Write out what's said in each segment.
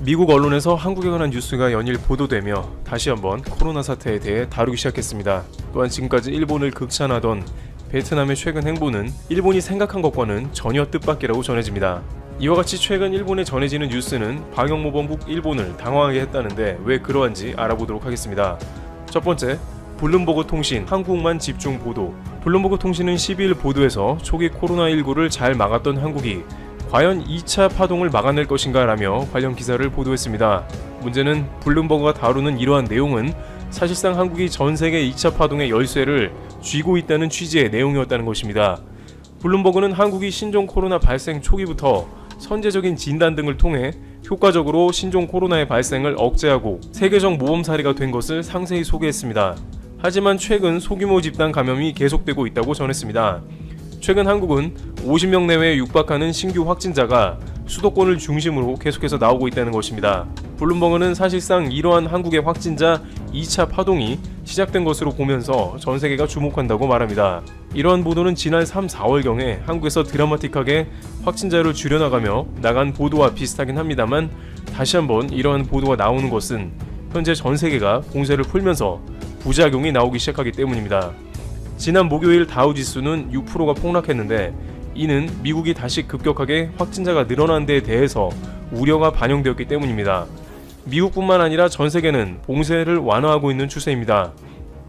미국 언론에서 한국에 관한 뉴스가 연일 보도되며 다시 한번 코로나 사태에 대해 다루기 시작했습니다. 또한 지금까지 일본을 극찬하던 베트남의 최근 행보는 일본이 생각한 것과는 전혀 뜻밖이라고 전해집니다. 이와 같이 최근 일본에 전해지는 뉴스는 방역모범국 일본을 당황하게 했다는데 왜 그러한지 알아보도록 하겠습니다. 첫 번째, 블룸버그 통신 한국만 집중 보도. 블룸버그 통신은 12일 보도에서 초기 코로나19를 잘 막았던 한국이 과연 2차 파동을 막아낼 것인가 라며 관련 기사를 보도했습니다. 문제는 블룸버그가 다루는 이러한 내용은 사실상 한국이 전세계 2차 파동의 열쇠를 쥐고 있다는 취지의 내용이었다는 것입니다. 블룸버그는 한국이 신종 코로나 발생 초기부터 선제적인 진단 등을 통해 효과적으로 신종 코로나의 발생을 억제하고 세계적 모범 사례가 된 것을 상세히 소개했습니다. 하지만 최근 소규모 집단 감염이 계속되고 있다고 전했습니다. 최근 한국은 50명 내외에 육박하는 신규 확진자가 수도권을 중심으로 계속해서 나오고 있다는 것입니다. 블룸버그는 사실상 이러한 한국의 확진자 2차 파동이 시작된 것으로 보면서 전 세계가 주목한다고 말합니다. 이러한 보도는 지난 3, 4월경에 한국에서 드라마틱하게 확진자를 줄여나가며 나간 보도와 비슷하긴 합니다만 다시 한번 이러한 보도가 나오는 것은 현재 전 세계가 봉쇄를 풀면서 부작용이 나오기 시작하기 때문입니다. 지난 목요일 다우지수는 6%가 폭락했는데 이는 미국이 다시 급격하게 확진자가 늘어난 데에 대해서 우려가 반영되었기 때문입니다. 미국뿐만 아니라 전 세계는 봉쇄를 완화하고 있는 추세입니다.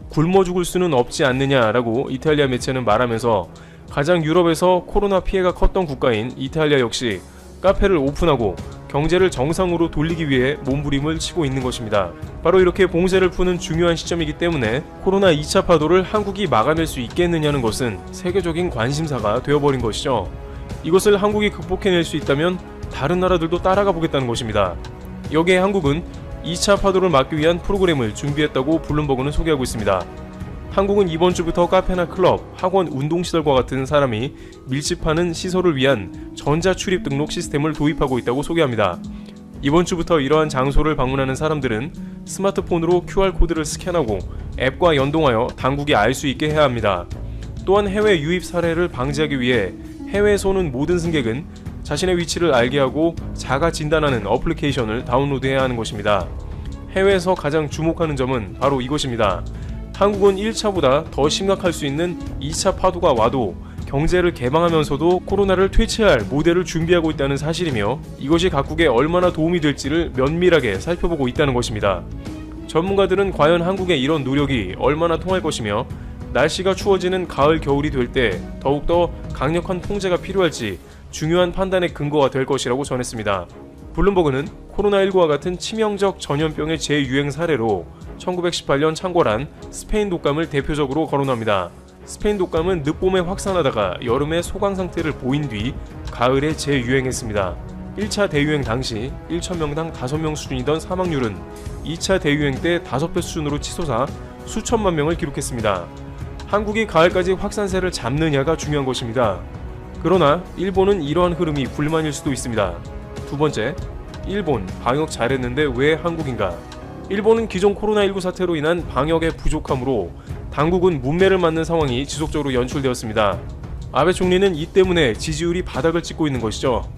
굶어 죽을 수는 없지 않느냐라고 이탈리아 매체는 말하면서 가장 유럽에서 코로나 피해가 컸던 국가인 이탈리아 역시 카페를 오픈하고 경제를 정상으로 돌리기 위해 몸부림을 치고 있는 것입니다. 바로 이렇게 봉쇄를 푸는 중요한 시점이기 때문에 코로나 2차 파도를 한국이 막아낼 수 있겠느냐는 것은 세계적인 관심사가 되어버린 것이죠. 이것을 한국이 극복해낼 수 있다면 다른 나라들도 따라가 보겠다는 것입니다. 여기에 한국은 2차 파도를 막기 위한 프로그램을 준비했다고 블룸버그는 소개하고 있습니다. 한국은 이번 주부터 카페나 클럽, 학원, 운동시설과 같은 사람이 밀집하는 시설을 위한 전자출입 등록 시스템을 도입하고 있다고 소개합니다. 이번 주부터 이러한 장소를 방문하는 사람들은 스마트폰으로 QR코드를 스캔하고 앱과 연동하여 당국이 알 수 있게 해야 합니다. 또한 해외 유입 사례를 방지하기 위해 해외에서 오는 모든 승객은 자신의 위치를 알게 하고 자가 진단하는 어플리케이션을 다운로드해야 하는 것입니다. 해외에서 가장 주목하는 점은 바로 이것입니다. 한국은 1차보다 더 심각할 수 있는 2차 파도가 와도 경제를 개방하면서도 코로나를 퇴치할 모델을 준비하고 있다는 사실이며 이것이 각국에 얼마나 도움이 될지를 면밀하게 살펴보고 있다는 것입니다. 전문가들은 과연 한국의 이런 노력이 얼마나 통할 것이며 날씨가 추워지는 가을, 겨울이 될 때 더욱더 강력한 통제가 필요할지 중요한 판단의 근거가 될 것이라고 전했습니다. 블룸버그는 코로나19와 같은 치명적 전염병의 재유행 사례로 1918년 창궐한 스페인 독감을 대표적으로 거론합니다. 스페인 독감은 늦봄에 확산하다가 여름에 소강 상태를 보인 뒤 가을에 재유행했습니다. 1차 대유행 당시 1,000명당 5명 수준이던 사망률은 2차 대유행 때 5배 수준으로 치솟아 수천만 명을 기록했습니다. 한국이 가을까지 확산세를 잡느냐가 중요한 것입니다. 그러나 일본은 이러한 흐름이 불만일 수도 있습니다. 두 번째, 일본 방역 잘했는데 왜 한국인가? 일본은 기존 코로나19 사태로 인한 방역의 부족함으로 당국은 문매를 맞는 상황이 지속적으로 연출되었습니다. 아베 총리는 이 때문에 지지율이 바닥을 찍고 있는 것이죠.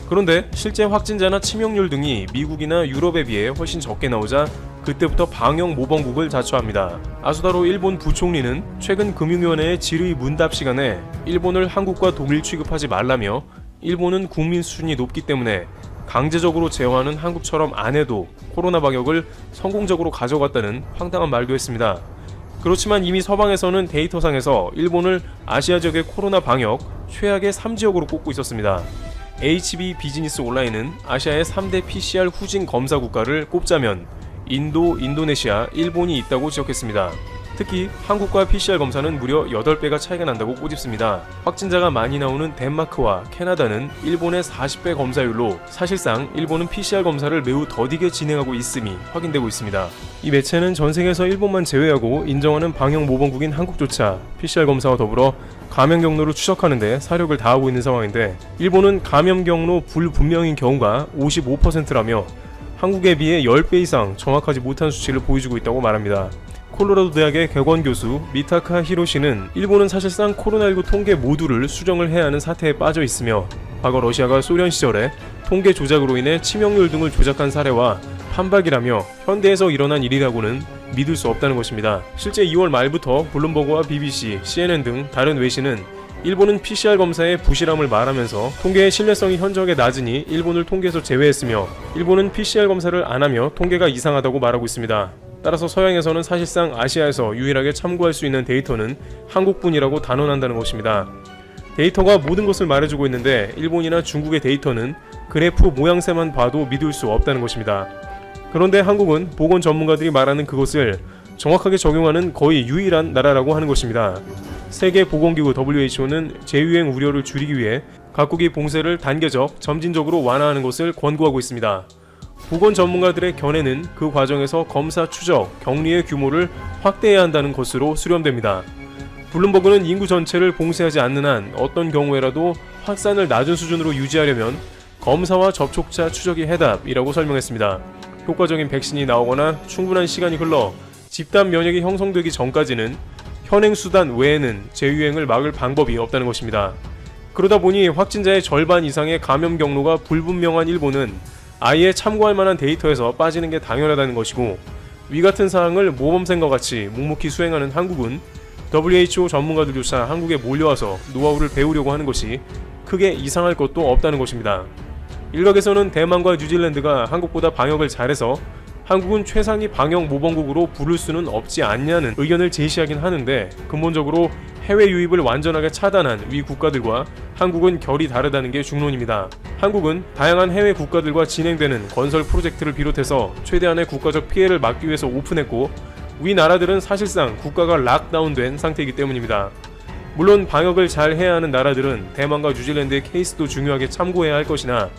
그런데 실제 확진자나 치명률 등이 미국이나 유럽에 비해 훨씬 적게 나오자 그때부터 방역 모범국을 자처합니다. 아수다로 일본 부총리는 최근 금융위원회의 질의 문답 시간에 일본을 한국과 동일 취급하지 말라며 일본은 국민 수준이 높기 때문에 강제적으로 제어하는 한국처럼 안 해도 코로나 방역을 성공적으로 가져갔다는 황당한 말도 했습니다. 그렇지만 이미 서방에서는 데이터상에서 일본을 아시아 지역의 코로나 방역 최악의 3지역으로 꼽고 있었습니다. HB 비즈니스 온라인은 아시아의 3대 PCR 후진 검사 국가를 꼽자면 인도, 인도네시아, 일본이 있다고 지적했습니다. 특히 한국과 PCR 검사는 무려 8배가 차이가 난다고 꼬집습니다. 확진자가 많이 나오는 덴마크와 캐나다는 일본의 40배 검사율로 사실상 일본은 PCR 검사를 매우 더디게 진행하고 있음이 확인되고 있습니다. 이 매체는 전 세계에서 일본만 제외하고 인정하는 방역 모범국인 한국조차 PCR 검사와 더불어 감염 경로를 추적하는데 사력을 다하고 있는 상황인데 일본은 감염 경로 불분명인 경우가 55%라며 한국에 비해 10배 이상 정확하지 못한 수치를 보여주고 있다고 말합니다. 콜로라도 대학의 객원 교수 미타카 히로시는 일본은 사실상 코로나19 통계 모두를 수정을 해야 하는 사태에 빠져 있으며 과거 러시아가 소련 시절에 통계 조작으로 인해 치명률 등을 조작한 사례와 판박이라며 현대에서 일어난 일이라고는 믿을 수 없다는 것입니다. 실제 2월 말부터 블룸버그와 BBC, CNN 등 다른 외신은 일본은 PCR 검사의 부실함을 말하면서 통계의 신뢰성이 현저하게 낮으니 일본을 통계에서 제외했으며 일본은 PCR 검사를 안 하며 통계가 이상하다고 말하고 있습니다. 따라서 서양에서는 사실상 아시아에서 유일하게 참고할 수 있는 데이터는 한국뿐이라고 단언한다는 것입니다. 데이터가 모든 것을 말해주고 있는데 일본이나 중국의 데이터는 그래프 모양새만 봐도 믿을 수 없다는 것입니다. 그런데 한국은 보건 전문가들이 말하는 그것을 정확하게 적용하는 거의 유일한 나라라고 하는 것입니다. 세계보건기구 WHO는 재유행 우려를 줄이기 위해 각국이 봉쇄를 단계적, 점진적으로 완화하는 것을 권고하고 있습니다. 보건 전문가들의 견해는 그 과정에서 검사 추적, 격리의 규모를 확대해야 한다는 것으로 수렴됩니다. 블룸버그는 인구 전체를 봉쇄하지 않는 한 어떤 경우에라도 확산을 낮은 수준으로 유지하려면 검사와 접촉자 추적이 해답이라고 설명했습니다. 효과적인 백신이 나오거나 충분한 시간이 흘러 집단 면역이 형성되기 전까지는 현행 수단 외에는 재유행을 막을 방법이 없다는 것입니다. 그러다 보니 확진자의 절반 이상의 감염 경로가 불분명한 일본은 아예 참고할 만한 데이터에서 빠지는 게 당연하다는 것이고, 위 같은 사항을 모범생과 같이 묵묵히 수행하는 한국은 WHO 전문가들조차 한국에 몰려와서 노하우를 배우려고 하는 것이 크게 이상할 것도 없다는 것입니다. 일각에서는 대만과 뉴질랜드가 한국보다 방역을 잘해서 한국은 최상위 방역 모범국으로 부를 수는 없지 않냐는 의견을 제시하긴 하는데, 근본적으로 해외 유입을 완전하게 차단한 위 국가들과 한국은 결이 다르다는 게 중론입니다. 한국은 다양한 해외 국가들과 진행되는 건설 프로젝트를 비롯해서 최대한의 국가적 피해를 막기 위해서 오픈했고, 위 나라들은 사실상 국가가 락다운된 상태이기 때문입니다. 물론 방역을 잘 해야 하는 나라들은 대만과 뉴질랜드의 케이스도 중요하게 참고해야 할 것이나,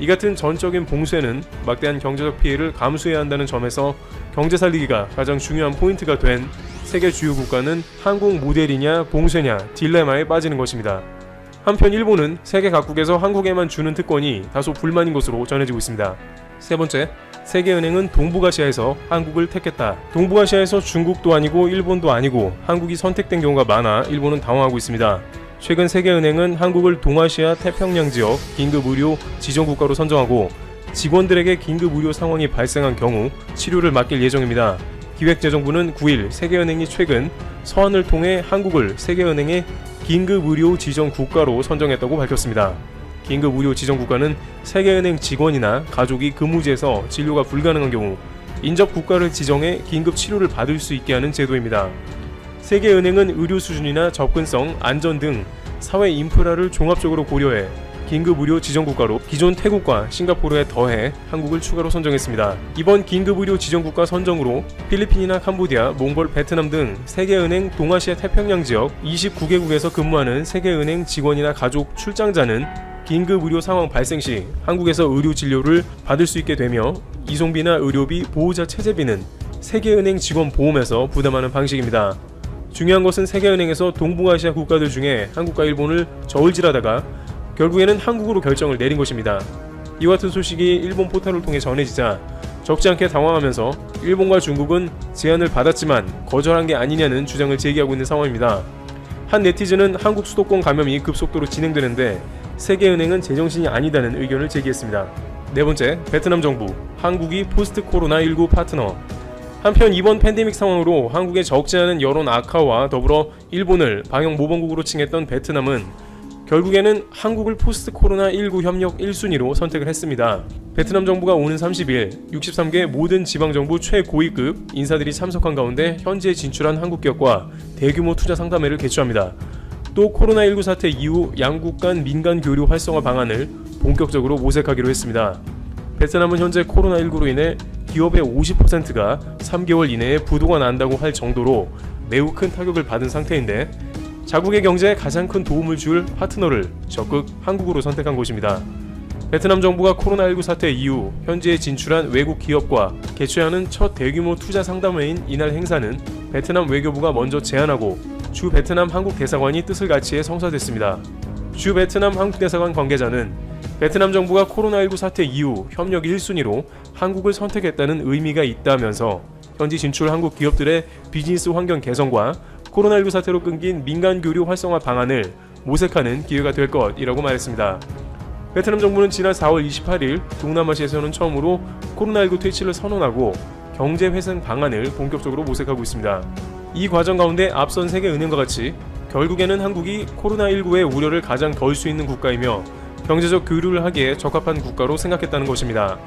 이 같은 전적인 봉쇄는 막대한 경제적 피해를 감수해야 한다는 점에서 경제 살리기가 가장 중요한 포인트가 된 세계 주요 국가는 한국 모델이냐 봉쇄냐 딜레마에 빠지는 것입니다. 한편 일본은 세계 각국에서 한국에만 주는 특권이 다소 불만인 것으로 전해지고 있습니다. 세 번째, 세계은행은 동북아시아에서 한국을 택했다. 동북아시아에서 중국도 아니고 일본도 아니고 한국이 선택된 경우가 많아 일본은 당황하고 있습니다. 최근 세계은행은 한국을 동아시아 태평양 지역 긴급 의료 지정국가로 선정하고 직원들에게 긴급 의료 상황이 발생한 경우 치료를 맡길 예정입니다. 기획재정부는 9일 세계은행이 최근 서한을 통해 한국을 세계은행의 긴급 의료 지정 국가로 선정했다고 밝혔습니다. 긴급 의료 지정 국가는 세계은행 직원이나 가족이 근무지에서 진료가 불가능한 경우 인접 국가를 지정해 긴급 치료를 받을 수 있게 하는 제도입니다. 세계은행은 의료 수준이나 접근성, 안전 등 사회 인프라를 종합적으로 고려해 긴급 의료 지정국가로 기존 태국과 싱가포르에 더해 한국을 추가로 선정했습니다. 이번 긴급 의료 지정국가 선정으로 필리핀이나 캄보디아, 몽골, 베트남 등 세계은행 동아시아 태평양 지역 29개국에서 근무하는 세계은행 직원이나 가족 출장자는 긴급 의료 상황 발생 시 한국에서 의료 진료를 받을 수 있게 되며 이송비나 의료비, 보호자 체재비는 세계은행 직원 보험에서 부담하는 방식입니다. 중요한 것은 세계은행에서 동북아시아 국가들 중에 한국과 일본을 저울질하다가 결국에는 한국으로 결정을 내린 것입니다. 이와 같은 소식이 일본 포털을 통해 전해지자 적지 않게 당황하면서 일본과 중국은 제안을 받았지만 거절한 게 아니냐는 주장을 제기하고 있는 상황입니다. 한 네티즌은 한국 수도권 감염이 급속도로 진행되는데 세계은행은 제정신이 아니다는 의견을 제기했습니다. 네 번째, 베트남 정부, 한국이 포스트 코로나19 파트너. 한편 이번 팬데믹 상황으로 한국의 적지 않은 여론 악화와 더불어 일본을 방역 모범국으로 칭했던 베트남은 결국에는 한국을 포스트 코로나19 협력 1순위로 선택을 했습니다. 베트남 정부가 오는 30일 63개 모든 지방정부 최고위급 인사들이 참석한 가운데 현지에 진출한 한국 기업과 대규모 투자 상담회를 개최합니다. 또 코로나19 사태 이후 양국 간 민간 교류 활성화 방안을 본격적으로 모색하기로 했습니다. 베트남은 현재 코로나19로 인해 기업의 50%가 3개월 이내에 부도가 난다고 할 정도로 매우 큰 타격을 받은 상태인데 자국의 경제에 가장 큰 도움을 줄 파트너를 적극 한국으로 선택한 곳입니다. 베트남 정부가 코로나19 사태 이후 현지에 진출한 외국 기업과 개최하는 첫 대규모 투자 상담회인 이날 행사는 베트남 외교부가 먼저 제안하고 주 베트남 한국 대사관이 뜻을 같이해 성사됐습니다. 주 베트남 한국 대사관 관계자는 베트남 정부가 코로나19 사태 이후 협력 1순위로 한국을 선택했다는 의미가 있다면서 현지 진출 한국 기업들의 비즈니스 환경 개선과 코로나19 사태로 끊긴 민간 교류 활성화 방안을 모색하는 기회가 될 것이라고 말했습니다. 베트남 정부는 지난 4월 28일 동남아시아에서는 처음으로 코로나19 퇴치를 선언하고 경제 회생 방안을 본격적으로 모색하고 있습니다. 이 과정 가운데 앞선 세계은행과 같이 결국에는 한국이 코로나19의 우려를 가장 덜 수 있는 국가이며 경제적 교류를 하기에 적합한 국가로 생각했다는 것입니다.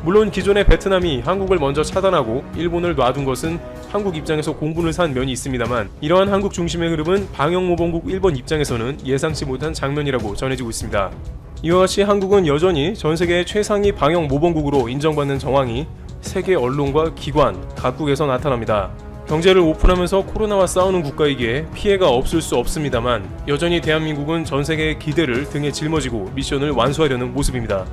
물론 기존의 베트남이 한국을 먼저 차단하고 일본을 놔둔 것은 한국 입장에서 공분을 산 면이 있습니다만, 이러한 한국 중심의 흐름은 방역모범국 일본 입장에서는 예상치 못한 장면이라고 전해지고 있습니다. 이와 같이 한국은 여전히 전 세계의 최상위 방역모범국으로 인정받는 정황이 세계 언론과 기관, 각국에서 나타납니다. 경제를 오픈하면서 코로나와 싸우는 국가이기에 피해가 없을 수 없습니다만, 여전히 대한민국은 전 세계의 기대를 등에 짊어지고 미션을 완수하려는 모습입니다.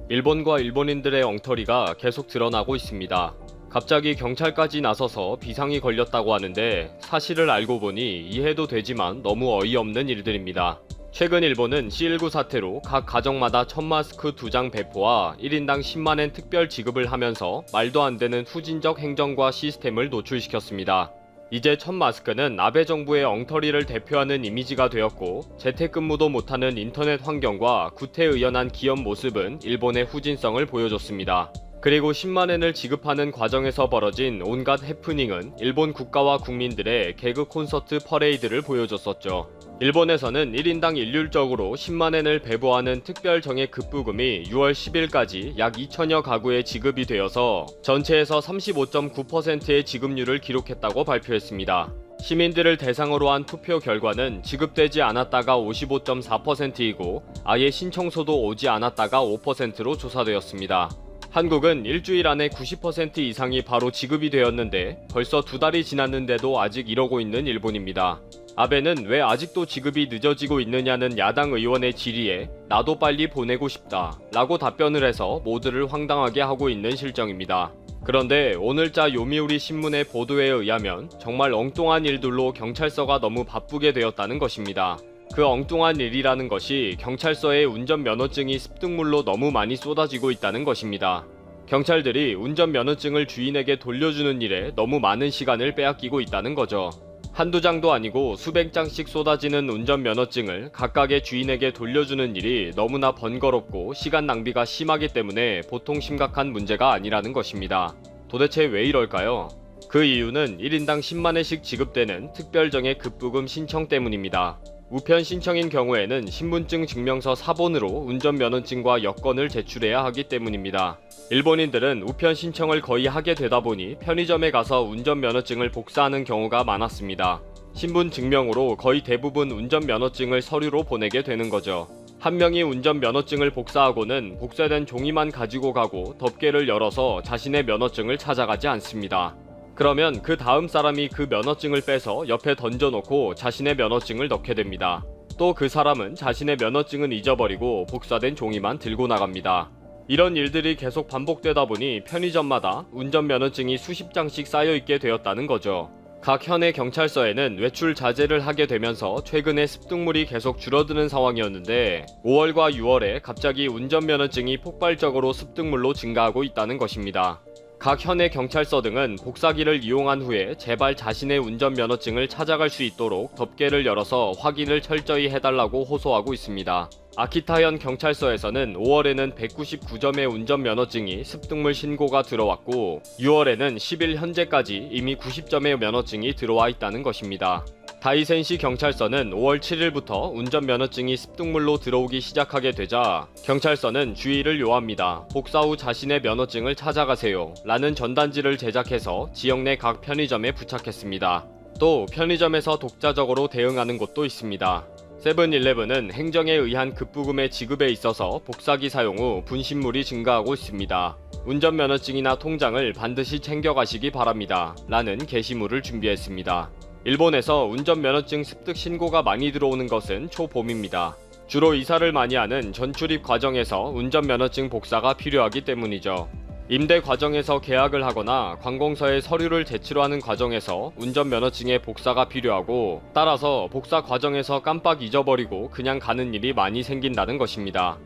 일본과 일본인들의 엉터리가 계속 드러나고 있습니다. 갑자기 경찰까지 나서서 비상이 걸렸다고 하는데 사실을 알고 보니 이해도 되지만 너무 어이없는 일들입니다. 최근 일본은 C19 사태로 각 가정마다 1000마스크 2장 배포와 1인당 10만엔 특별 지급을 하면서 말도 안 되는 후진적 행정과 시스템을 노출시켰습니다. 이제 1000마스크는 아베 정부의 엉터리를 대표하는 이미지가 되었고, 재택근무도 못하는 인터넷 환경과 구태의연한 기업 모습은 일본의 후진성을 보여줬습니다. 그리고 10만엔을 지급하는 과정에서 벌어진 온갖 해프닝은 일본 국가와 국민들의 개그 콘서트 퍼레이드를 보여줬었죠. 일본에서는 1인당 일률적으로 10만엔을 배부하는 특별정액 급부금이 6월 10일까지 약 2천여 가구에 지급이 되어서 전체에서 35.9%의 지급률을 기록했다고 발표했습니다. 시민들을 대상으로 한 투표 결과는 지급되지 않았다가 55.4%이고 아예 신청서도 오지 않았다가 5%로 조사되었습니다. 한국은 일주일 안에 90% 이상이 바로 지급이 되었는데 벌써 2달이 지났는데도 아직 이러고 있는 일본입니다. 아베는 왜 아직도 지급이 늦어지고 있느냐는 야당 의원의 질의에 나도 빨리 보내고 싶다 라고 답변을 해서 모두를 황당하게 하고 있는 실정입니다. 그런데 오늘자 요미우리 신문의 보도에 의하면 정말 엉뚱한 일들로 경찰서가 너무 바쁘게 되었다는 것입니다. 그 엉뚱한 일이라는 것이 경찰서에 운전면허증이 습득물로 너무 많이 쏟아지고 있다는 것입니다. 경찰들이 운전면허증을 주인에게 돌려주는 일에 너무 많은 시간을 빼앗기고 있다는 거죠. 한두 장도 아니고 수백 장씩 쏟아지는 운전면허증을 각각의 주인에게 돌려주는 일이 너무나 번거롭고 시간 낭비가 심하기 때문에 보통 심각한 문제가 아니라는 것입니다. 도대체 왜 이럴까요? 그 이유는 1인당 10만엔씩 지급되는 특별정액 급부금 신청 때문입니다. 우편 신청인 경우에는 신분증 증명서 사본으로 운전면허증과 여권을 제출해야 하기 때문입니다. 일본인들은 우편 신청을 거의 하게 되다 보니 편의점에 가서 운전면허증을 복사하는 경우가 많았습니다. 신분 증명으로 거의 대부분 운전면허증을 서류로 보내게 되는 거죠. 한 명이 운전면허증을 복사하고는 복사된 종이만 가지고 가고 덮개를 열어서 자신의 면허증을 찾아가지 않습니다. 그러면 그 다음 사람이 그 면허증을 빼서 옆에 던져놓고 자신의 면허증을 넣게 됩니다. 또 그 사람은 자신의 면허증은 잊어버리고 복사된 종이만 들고 나갑니다. 이런 일들이 계속 반복되다 보니 편의점마다 운전면허증이 수십 장씩 쌓여있게 되었다는 거죠. 각 현해 경찰서에는 외출 자제를 하게 되면서 최근에 습득물이 계속 줄어드는 상황이었는데 5월과 6월에 갑자기 운전면허증이 폭발적으로 습득물로 증가하고 있다는 것입니다. 각 현해 경찰서 등은 복사기를 이용한 후에 제발 자신의 운전면허증을 찾아갈 수 있도록 덮개를 열어서 확인을 철저히 해달라고 호소하고 있습니다. 아키타현 경찰서에서는 5월에는 199점의 운전면허증이 습득물 신고가 들어왔고 6월에는 10일 현재까지 이미 90점의 면허증이 들어와 있다는 것입니다. 다이센시 경찰서는 5월 7일부터 운전면허증이 습득물로 들어오기 시작하게 되자 경찰서는 주의를 요합니다. 복사 후 자신의 면허증을 찾아가세요 라는 전단지를 제작해서 지역 내 각 편의점에 부착했습니다. 또 편의점에서 독자적으로 대응하는 곳도 있습니다. 세븐일레븐은 행정에 의한 급부금의 지급에 있어서 복사기 사용 후 분신물이 증가하고 있습니다. 운전면허증이나 통장을 반드시 챙겨가시기 바랍니다 라는 게시물을 준비했습니다. 일본에서 운전면허증 습득 신고가 많이 들어오는 것은 초봄입니다. 주로 이사를 많이 하는 전출입 과정에서 운전면허증 복사가 필요하기 때문이죠. 임대 과정에서 계약을 하거나 관공서에 서류를 제출하는 과정에서 운전면허증의 복사가 필요하고, 따라서 복사 과정에서 깜빡 잊어버리고 그냥 가는 일이 많이 생긴다는 것입니다.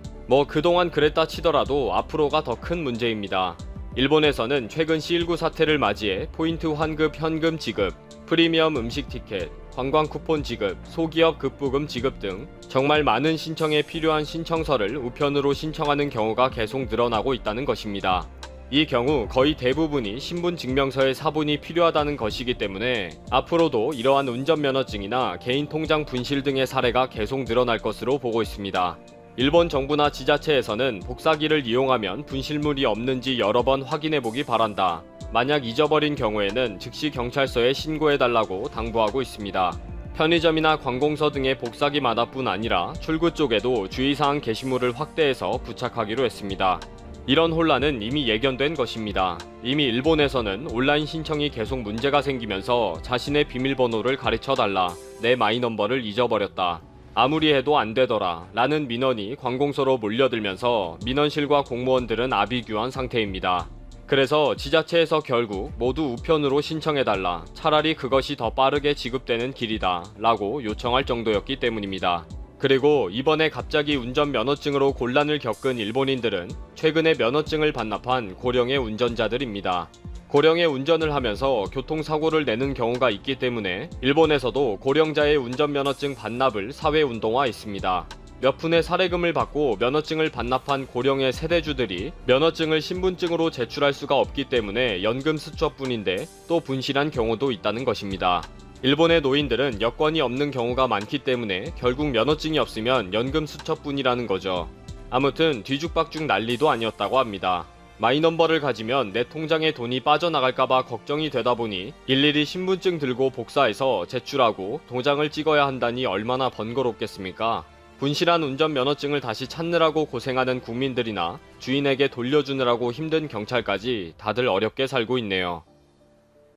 그동안 그랬다 치더라도 앞으로가 더 큰 문제입니다. 일본에서는 최근 C19 사태를 맞이해 포인트 환급 현금 지급, 프리미엄 음식 티켓, 관광 쿠폰 지급, 소기업 급부금 지급 등 정말 많은 신청에 필요한 신청서를 우편으로 신청하는 경우가 계속 늘어나고 있다는 것입니다. 이 경우 거의 대부분이 신분증명서의 사본이 필요하다는 것이기 때문에 앞으로도 이러한 운전면허증이나 개인 통장 분실 등의 사례가 계속 늘어날 것으로 보고 있습니다. 일본 정부나 지자체에서는 복사기를 이용하면 분실물이 없는지 여러 번 확인해보기 바란다. 만약 잊어버린 경우에는 즉시 경찰서에 신고해달라고 당부하고 있습니다. 편의점이나 관공서 등의 복사기 마다뿐 아니라 출구 쪽에도 주의사항 게시물을 확대해서 부착하기로 했습니다. 이런 혼란은 이미 예견된 것입니다. 이미 일본에서는 온라인 신청이 계속 문제가 생기면서 자신의 비밀번호를 가르쳐달라, 내 마이넘버를 잊어버렸다, 아무리 해도 안 되더라 라는 민원이 관공서로 몰려들면서 민원실과 공무원들은 아비규환 상태입니다. 그래서 지자체에서 결국 모두 우편으로 신청해달라, 차라리 그것이 더 빠르게 지급되는 길이다 라고 요청할 정도였기 때문입니다. 그리고 이번에 갑자기 운전면허증으로 곤란을 겪은 일본인들은 최근에 면허증을 반납한 고령의 운전자들입니다. 고령의 운전을 하면서 교통사고를 내는 경우가 있기 때문에 일본에서도 고령자의 운전면허증 반납을 사회운동화했습니다. 몇 푼의 사례금을 받고 면허증을 반납한 고령의 세대주들이 면허증을 신분증으로 제출할 수가 없기 때문에 연금 수처뿐인데 또 분실한 경우도 있다는 것입니다. 일본의 노인들은 여권이 없는 경우가 많기 때문에 결국 면허증이 없으면 연금 수처뿐이라는 거죠. 아무튼 뒤죽박죽 난리도 아니었다고 합니다. 마이넘버를 가지면 내 통장에 돈이 빠져나갈까봐 걱정이 되다 보니 일일이 신분증 들고 복사해서 제출하고 도장을 찍어야 한다니 얼마나 번거롭겠습니까? 분실한 운전면허증을 다시 찾느라고 고생하는 국민들이나 주인에게 돌려주느라고 힘든 경찰까지 다들 어렵게 살고 있네요.